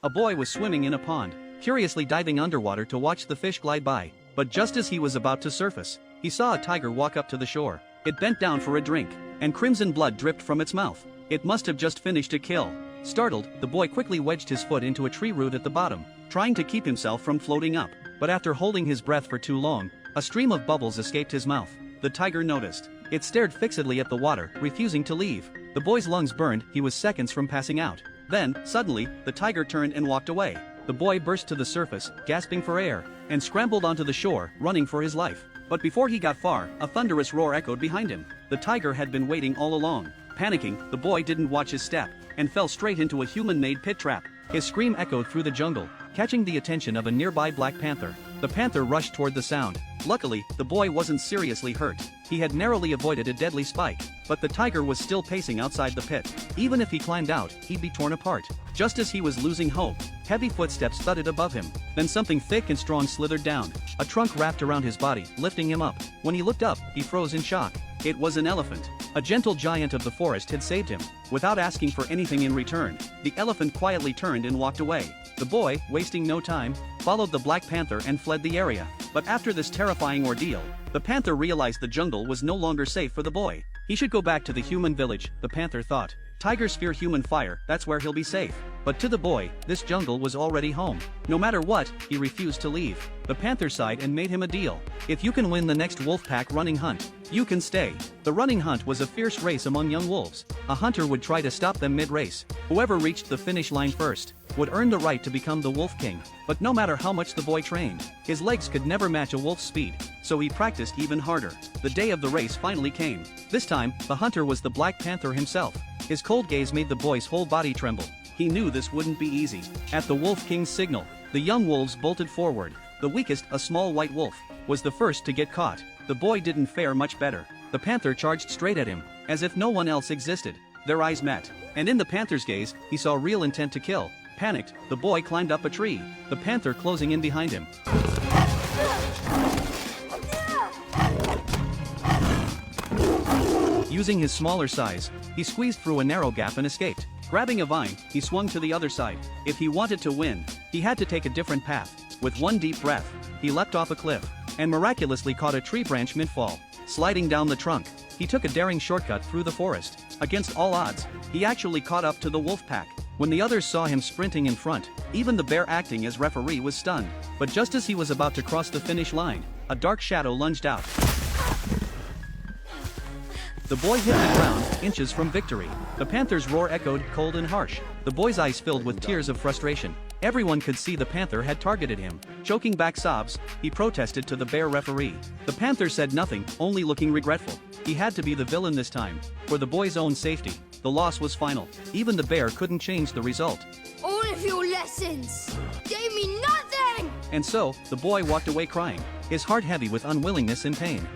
A boy was swimming in a pond, curiously diving underwater to watch the fish glide by. But just as he was about to surface, he saw a tiger walk up to the shore. It bent down for a drink, and crimson blood dripped from its mouth. It must have just finished a kill. Startled, the boy quickly wedged his foot into a tree root at the bottom, trying to keep himself from floating up. But after holding his breath for too long, a stream of bubbles escaped his mouth. The tiger noticed. It stared fixedly at the water, refusing to leave. The boy's lungs burned, he was seconds from passing out. Then, suddenly, the tiger turned and walked away. The boy burst to the surface, gasping for air, and scrambled onto the shore, running for his life. But before he got far, a thunderous roar echoed behind him. The tiger had been waiting all along. Panicking, the boy didn't watch his step, and fell straight into a human-made pit trap. His scream echoed through the jungle, catching the attention of a nearby black panther. The panther rushed toward the sound. Luckily, the boy wasn't seriously hurt. He had narrowly avoided a deadly spike, but the tiger was still pacing outside the pit. Even if he climbed out, he'd be torn apart. Just as he was losing hope, heavy footsteps thudded above him. Then something thick and strong slithered down. A trunk wrapped around his body, lifting him up. When he looked up, he froze in shock. It was an elephant. A gentle giant of the forest had saved him. Without asking for anything in return, the elephant quietly turned and walked away. The boy, wasting no time, followed the Black Panther and fled the area. But after this terrifying ordeal, the panther realized the jungle was no longer safe for the boy. He should go back to the human village, the panther thought. Tigers fear human fire, that's where he'll be safe. But to the boy, this jungle was already home. No matter what, he refused to leave. The panther sighed and made him a deal. If you can win the next wolf pack running hunt, you can stay. The running hunt was a fierce race among young wolves. A hunter would try to stop them mid-race. Whoever reached the finish line first would earn the right to become the wolf king. But no matter how much the boy trained, his legs could never match a wolf's speed, so he practiced even harder. The day of the race finally came. This time, the hunter was the Black Panther himself. His cold gaze made the boy's whole body tremble. He knew this wouldn't be easy. At the Wolf King's signal, the young wolves bolted forward. The weakest, a small white wolf, was the first to get caught. The boy didn't fare much better. The panther charged straight at him, as if no one else existed. Their eyes met, and in the panther's gaze, he saw real intent to kill. Panicked, the boy climbed up a tree, the panther closing in behind him. Using his smaller size, he squeezed through a narrow gap and escaped. Grabbing a vine, he swung to the other side. If he wanted to win, he had to take a different path. With one deep breath, he leapt off a cliff, and miraculously caught a tree branch mid-fall. Sliding down the trunk, he took a daring shortcut through the forest. Against all odds, he actually caught up to the wolf pack. When the others saw him sprinting in front, even the bear acting as referee was stunned. But just as he was about to cross the finish line, a dark shadow lunged out. The boy hit the ground, inches from victory. The panther's roar echoed, cold and harsh. The boy's eyes filled with tears of frustration. Everyone could see the panther had targeted him. Choking back sobs, he protested to the bear referee. The panther said nothing, only looking regretful. He had to be the villain this time. For the boy's own safety, the loss was final. Even the bear couldn't change the result. All of your lessons gave me nothing! And so, the boy walked away crying, his heart heavy with unwillingness and pain.